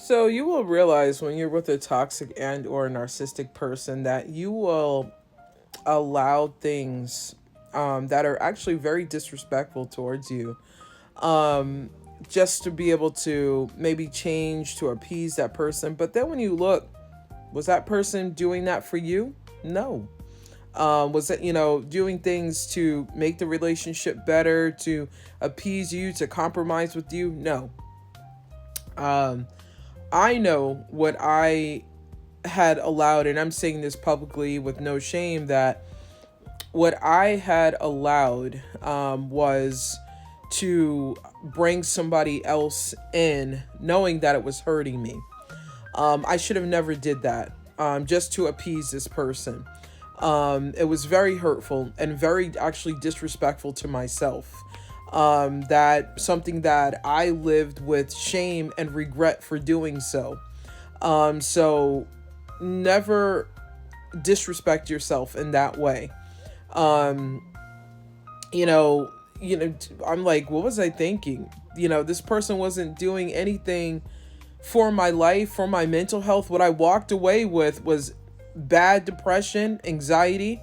So you will realize when you're with a toxic and or narcissistic person that you will allow things that are actually very disrespectful towards you, um, just to be able to maybe change to appease that person. But then when you look, was that person doing that for you? No. Was it, doing things to make the relationship better, to appease you, to compromise with you? No. Um, I know what I had allowed, and I'm saying this publicly with no shame, that what I had allowed was to bring somebody else in, knowing that it was hurting me. I should have never did that, just to appease this person. It was very hurtful and very actually disrespectful to myself. That something that I lived with shame and regret for doing so. So never disrespect yourself in that way. Um, you know, I'm like, what was I thinking? This person wasn't doing anything for my life, for my mental health. What I walked away with was bad depression, anxiety,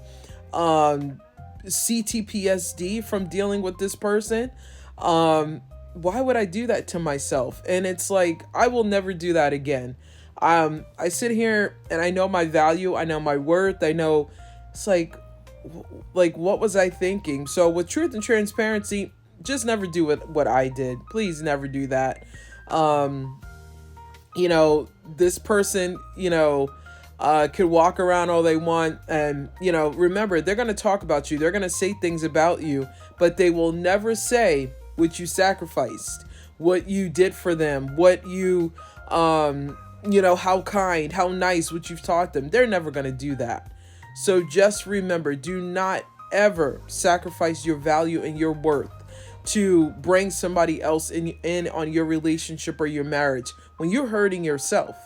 CTPSD from dealing with this person. Why would I do that to myself? And it's like, I will never do that again. I sit here and I know my value. I know my worth. I know it's like, what was I thinking? So with truth and transparency, just never do what I did. Please never do that. This person, could walk around all they want. And, remember, they're going to talk about you. They're going to say things about you, but they will never say what you sacrificed, what you did for them, what you, how kind, how nice, what you've taught them. They're never going to do that. So just remember, do not ever sacrifice your value and your worth to bring somebody else in on your relationship or your marriage when you're hurting yourself.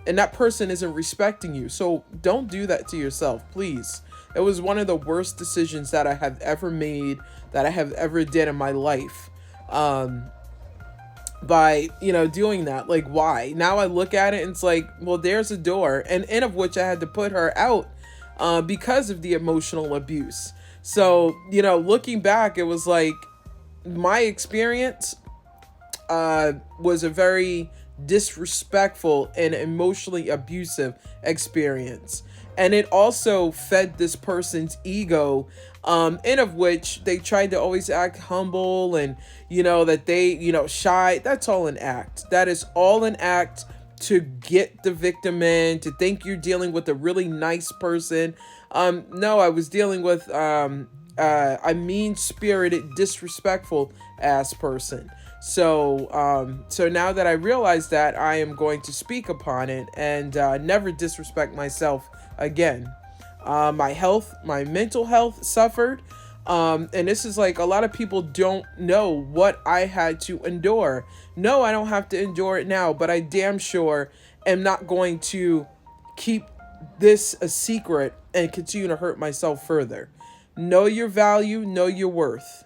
And that person isn't respecting you. So don't do that to yourself, please. It was one of the worst decisions that I have ever made, that I have ever did in my life. By, doing that. Like, why? Now I look at it and it's like, well, there's a door. And in of which I had to put her out because of the emotional abuse. So, looking back, it was like my experience was a very disrespectful and emotionally abusive experience. And it also fed this person's ego, in of which they tried to always act humble and, that they, shy. That's all an act. That is all an act to get the victim in, to think you're dealing with a really nice person. No, I was dealing with a mean-spirited, disrespectful ass person. So now that I realize that, I am going to speak upon it and never disrespect myself again. My mental health suffered. And this is like, a lot of people don't know what I had to endure. No, I don't have to endure it now, but I damn sure am not going to keep this a secret and continue to hurt myself further. Know your value, know your worth.